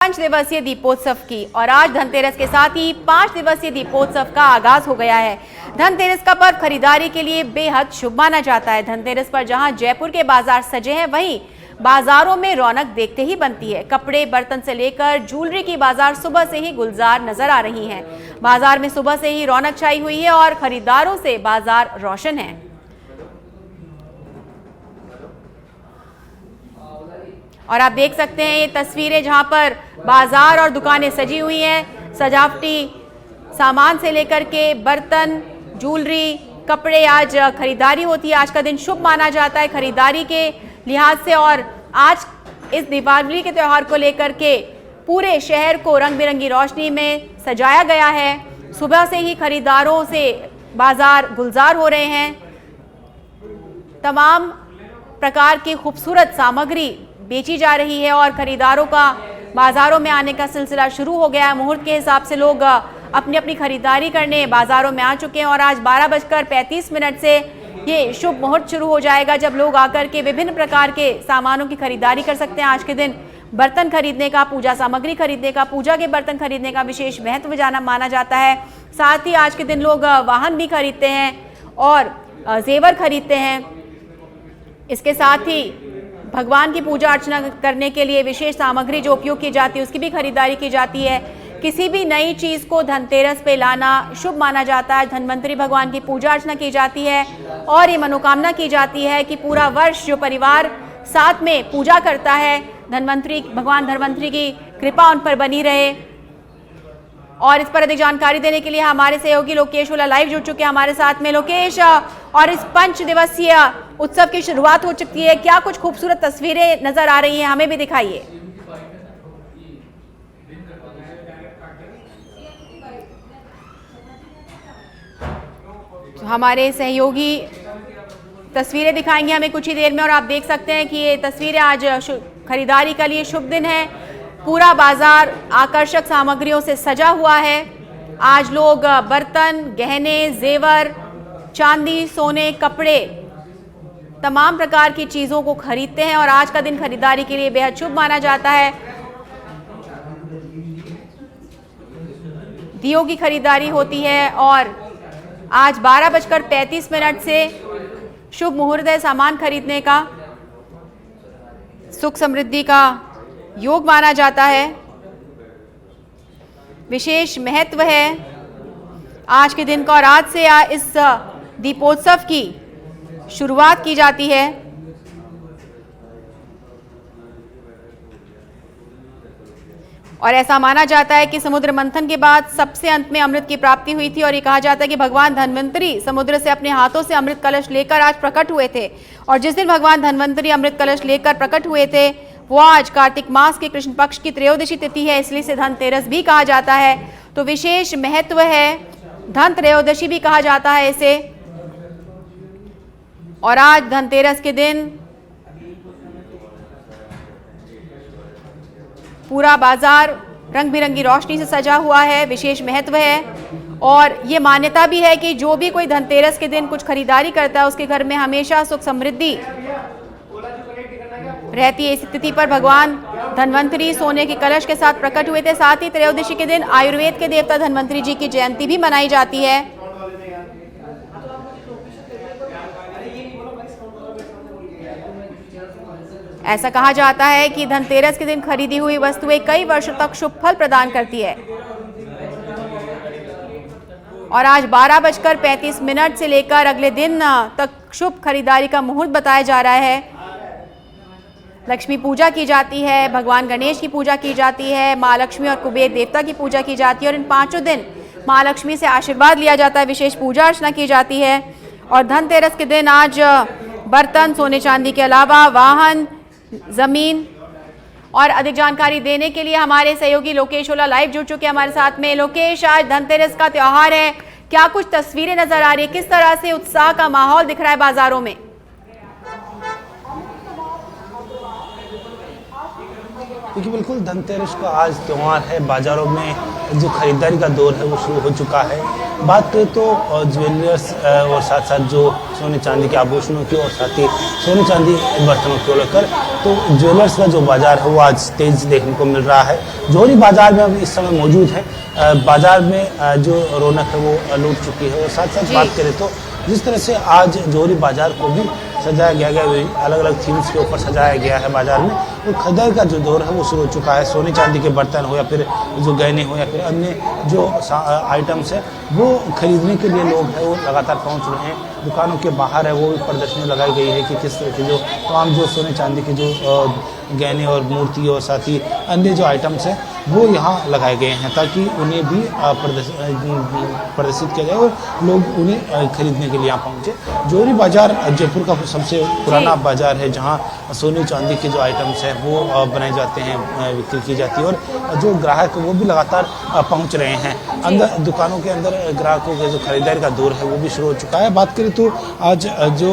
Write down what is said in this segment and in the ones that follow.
5 दिवसीय दीपोत्सव की और आज धनतेरस के साथ ही 5 दिवसीय दीपोत्सव का आगाज हो गया है। धनतेरस का पर्व खरीदारी के लिए बेहद शुभ माना जाता है। धनतेरस पर जहां जयपुर के बाजार सजे हैं, वहीं बाजारों में रौनक देखते ही बनती है। कपड़े, बर्तन से लेकर ज्वेलरी की बाजार सुबह से ही गुलजार नजर आ रही हैं। बाजार में सुबह से ही रौनक छाई हुई है और खरीदारों से बाजार रोशन है। और आप देख सकते हैं ये तस्वीरें जहां पर बाजार और दुकानें सजी हुई हैं। सजावटी सामान से लेकर के बर्तन, ज्वेलरी, कपड़े, आज खरीदारी होती है। आज का दिन शुभ माना जाता है खरीदारी के लिहाज से। और आज इस दीपावली के त्यौहार को लेकर के पूरे शहर को रंग बिरंगी रोशनी में सजाया गया है। सुबह से ही खरीदारों से बाजार गुलजार हो रहे हैं। तमाम प्रकार की खूबसूरत सामग्री बेची जा रही है और खरीदारों का बाजारों में आने का सिलसिला शुरू हो गया है। मुहूर्त के हिसाब से लोग अपनी अपनी खरीदारी करने बाजारों में आ चुके हैं और आज 12:35 से ये शुभ मुहूर्त शुरू हो जाएगा, जब लोग आकर के विभिन्न प्रकार के सामानों की खरीदारी कर सकते हैं। आज के दिन बर्तन खरीदने का, पूजा सामग्री खरीदने का, पूजा के बर्तन खरीदने का विशेष महत्व माना जाता है। साथ ही आज के दिन लोग वाहन भी खरीदते हैं और जेवर खरीदते हैं। इसके साथ ही भगवान की पूजा अर्चना करने के लिए विशेष सामग्री जो उपयोग की जाती है, उसकी भी खरीदारी की जाती है। किसी भी नई चीज़ को धनतेरस पे लाना शुभ माना जाता है। धन्वंतरी भगवान की पूजा अर्चना की जाती है और ये मनोकामना की जाती है कि पूरा वर्ष जो परिवार साथ में पूजा करता है, भगवान धन्वंतरी की कृपा उन पर बनी रहे। और इस पर अधिक जानकारी देने के लिए हमारे सहयोगी लोकेश ओला लाइव जुड़ चुके हैं हमारे साथ में। लोकेश, और इस 5 दिवसीय उत्सव की शुरुआत हो चुकी है, क्या कुछ खूबसूरत तस्वीरें नजर आ रही हैं, हमें भी दिखाइए। तो हमारे सहयोगी तस्वीरें दिखाएंगे हमें कुछ ही देर में और आप देख सकते हैं कि ये तस्वीरें आज खरीदारी के लिए शुभ दिन है। पूरा बाजार आकर्षक सामग्रियों से सजा हुआ है। आज लोग बर्तन, गहने, जेवर, चांदी, सोने, कपड़े, तमाम प्रकार की चीज़ों को खरीदते हैं और आज का दिन खरीदारी के लिए बेहद शुभ माना जाता है। दियों की खरीदारी होती है और आज 12:35 से शुभ मुहूर्त है सामान खरीदने का। सुख समृद्धि का योग माना जाता है। विशेष महत्व है आज के दिन का और आज से इस दीपोत्सव की शुरुआत की जाती है। और ऐसा माना जाता है कि समुद्र मंथन के बाद सबसे अंत में अमृत की प्राप्ति हुई थी और ये कहा जाता है कि भगवान धन्वंतरी समुद्र से अपने हाथों से अमृत कलश लेकर आज प्रकट हुए थे। और जिस दिन भगवान धन्वंतरी अमृत कलश लेकर प्रकट हुए थे वो आज कार्तिक मास के कृष्ण पक्ष की त्रयोदशी तिथि है, इसलिए इसे धनतेरस भी कहा जाता है। तो विशेष महत्व है, धन त्रयोदशी भी कहा जाता है इसे। और आज धनतेरस के दिन पूरा बाजार रंग बिरंगी रोशनी से सजा हुआ है, विशेष महत्व है। और ये मान्यता भी है कि जो भी कोई धनतेरस के दिन कुछ खरीदारी करता है उसके घर में हमेशा सुख समृद्धि रहती है। इस तिथि पर भगवान धन्वंतरी सोने के कलश के साथ प्रकट हुए थे। साथ ही त्रयोदशी के दिन आयुर्वेद के देवता धन्वंतरी जी की जयंती भी मनाई जाती है। ऐसा कहा जाता है कि धनतेरस के दिन खरीदी हुई वस्तुएं कई वर्षों तक शुभ फल प्रदान करती है। और आज 12:35 से लेकर अगले दिन तक शुभ खरीदारी का मुहूर्त बताया जा रहा है। लक्ष्मी पूजा की जाती है, भगवान गणेश की पूजा की जाती है, माँ लक्ष्मी और कुबेर देवता की पूजा की जाती है और इन 5 दिन माँ लक्ष्मी से आशीर्वाद लिया जाता है, विशेष पूजा अर्चना की जाती है। और धनतेरस के दिन आज बर्तन, सोने चांदी के अलावा वाहन, जमीन। और अधिक जानकारी देने के लिए हमारे सहयोगी लोकेश ओला लाइव जुड़ चुके हैं हमारे साथ में। लोकेश, आज धनतेरस का त्यौहार है, क्या कुछ तस्वीरें नजर आ रही है, किस तरह से उत्साह का माहौल दिख रहा है बाजारों में? देखिए बिल्कुल धनतेरस का आज त्यौहार है। बाज़ारों में जो खरीदारी का दौर है वो शुरू हो चुका है। बात करें तो ज्वेलर्स और साथ साथ जो सोने चांदी के आभूषणों की और साथ ही सोने चांदी बर्तनों को लेकर, तो ज्वेलर्स का जो बाज़ार है वो आज तेज़ देखने को मिल रहा है। जोहरी बाज़ार में हम इस समय मौजूद हैं। बाज़ार में जो रौनक है वो लूट चुकी है। और साथ साथ बात करें तो जिस तरह से आज जोहरी बाज़ार को भी सजाया गया अलग अलग थीम्स के ऊपर सजाया गया है बाज़ार में, तो खरीदारी का जो दौर है वो शुरू हो चुका है। सोने चांदी के बर्तन हो या फिर जो गहने हो या फिर अन्य जो आइटम्स है वो खरीदने के लिए लोग हैं वो लगातार पहुंच रहे हैं। दुकानों के बाहर है वो भी प्रदर्शनी लगाई गई है कि किस तरह के जो तमाम जो सोने चांदी के जो गहने और मूर्ति और साथ ही अन्य जो आइटम्स हैं वो यहाँ लगाए गए हैं ताकि उन्हें भी प्रदर्शित किया जाए और लोग उन्हें खरीदने के लिए यहाँ पहुँचे। जोहरी बाज़ार जयपुर का सबसे पुराना बाज़ार है जहाँ सोने चांदी के जो आइटम्स हैं वो बनाए जाते हैं, बिक्री की जाती है और जो ग्राहक वो भी लगातार पहुँच रहे हैं। अंदर दुकानों के अंदर ग्राहकों के जो खरीदारी का दौर है वो भी शुरू हो चुका है। बात करें तो आज जो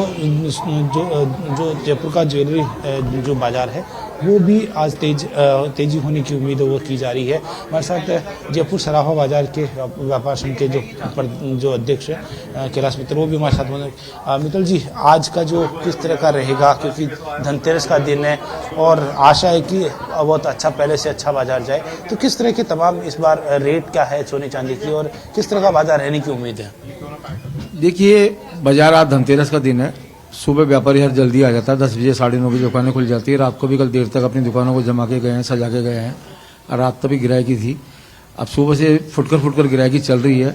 जयपुर का ज्वेलरी जो बाज़ार है वो भी आज तेजी होने की उम्मीद वो की जा रही है। हमारे साथ जयपुर सराफा बाज़ार के व्यापार संघ के जो अध्यक्ष हैं कैलाश मित्तल, वो भी हमारे साथ मौजूद। मित्तल जी, आज का जो किस तरह का रहेगा, क्योंकि धनतेरस का दिन है और आशा है कि बहुत अच्छा, पहले से अच्छा बाज़ार जाए, तो किस तरह के तमाम इस बार रेट क्या है सोने चांदी की और किस तरह का बाज़ार रहने की उम्मीद है? देखिए, बाज़ार आज धनतेरस का दिन है। सुबह व्यापारी हर जल्दी आ जाता है, 10 बजे 9:30 बजे दुकानें खुल जाती है। रात को भी कल देर तक अपनी दुकानों को जमा के गए हैं, सजा के गए हैं। और रात तक भी गिराकी थी। अब सुबह से फुटकर गिराकी चल रही है।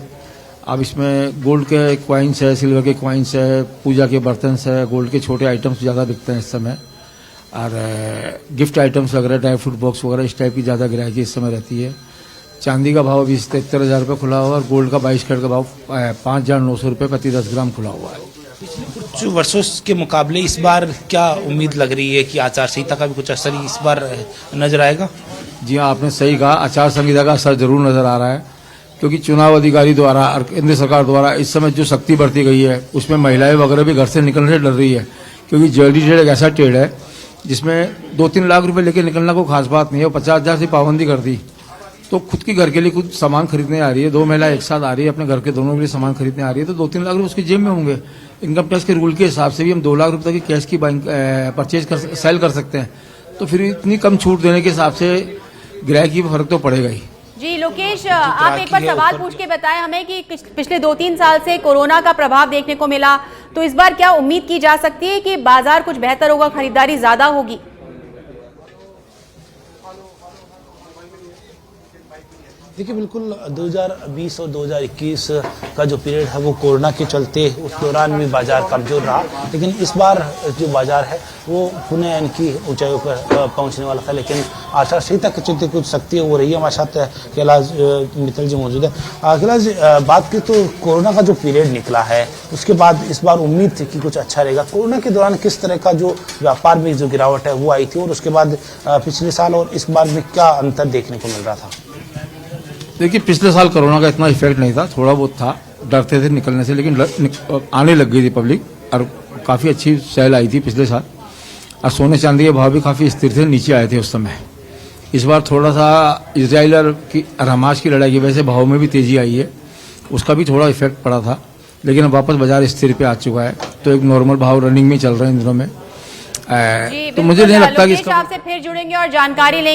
अब इसमें गोल्ड के क्वाइंस है, सिल्वर के क्वाइंस है, पूजा के बर्तन है, गोल्ड के छोटे आइटम्स ज़्यादा बिकते हैं इस समय। और गिफ्ट आइटम्स वगैरह, ड्राई फ्रूट बॉक्स वगैरह, इस टाइप की ज़्यादा गिराकी इस समय रहती है। चांदी का भाव अभी 73,000 रुपये खुला हुआ है और गोल्ड का 22 कैरेट का भाव 5,900 रुपये प्रति 10 ग्राम खुला हुआ है। कुछ वर्षों के मुकाबले इस बार क्या उम्मीद लग रही है कि आचार संहिता का भी कुछ असर इस बार नजर आएगा? जी हाँ, आपने सही कहा, आचार संहिता का असर जरूर नजर आ रहा है, क्योंकि चुनाव अधिकारी द्वारा और केंद्र सरकार द्वारा इस समय जो सख्ती बरती गई है उसमें महिलाएं वगैरह भी घर से निकलने से डर रही है। क्योंकि ज्वेलरी ट्रेड एक ऐसा ट्रेड है जिसमें 2-3 लाख रुपए लेके निकलना कोई खास बात नहीं है। 50,000 से पाबंदी कर दी तो खुद की घर के लिए कुछ सामान खरीदने आ रही है, 2 महिला एक साथ आ रही है, अपने घर के दोनों के लिए सामान खरीदने आ रही है, तो 2-3 लाख रुपए उसकी जेब में होंगे। इनकम टैक्स के रूल के हिसाब से भी हम 2 लाख रुपए तक की कैश की सेल कर सकते हैं। तो फिर इतनी कम छूट देने के हिसाब से ग्राहकी पर फर्क तो पड़ेगा ही। जी लोकेश, आप एक बार सवाल पूछ के बताएं हमें कि पिछले 2-3 साल से कोरोना का प्रभाव देखने को मिला, तो इस बार क्या उम्मीद की जा सकती है कि बाजार कुछ बेहतर होगा, खरीदारी ज्यादा होगी? देखिए बिल्कुल 2020 और 2021 का जो पीरियड है वो कोरोना के चलते उस दौरान भी बाजार कमजोर रहा, लेकिन इस बार जो बाजार है वो पुनः इनकी ऊंचाइयों पर पहुंचने वाला था। लेकिन आचार संहिता के चलते कुछ सख्ती वो रही है। हमारे साथ कैलाश मित्तल जी मौजूद है। कैलाश, बात की तो कोरोना का जो पीरियड निकला है उसके बाद इस बार उम्मीद थी कि कुछ अच्छा रहेगा। कोरोना के दौरान किस तरह का जो व्यापार में जो गिरावट है वो आई थी और उसके बाद पिछले साल और इस बार में क्या अंतर देखने को मिल रहा था? देखिए, पिछले साल कोरोना का इतना इफेक्ट नहीं था, थोड़ा बहुत था, डरते थे निकलने से, लेकिन आने लग गई थी पब्लिक और काफ़ी अच्छी सेल आई थी पिछले साल। और सोने चांदी के भाव भी काफ़ी स्थिर थे, नीचे आए थे उस समय। इस बार थोड़ा सा इजराइल की और हमास की लड़ाई की वजह से भाव में भी तेज़ी आई है, उसका भी थोड़ा इफेक्ट पड़ा था, लेकिन अब वापस बाजार स्थिर पे आ चुका है। तो एक नॉर्मल भाव रनिंग में चल रहे हैं इन दिनों में। तो मुझे नहीं लगता कि आपसे फिर जुड़ेंगे और जानकारी लेंगे।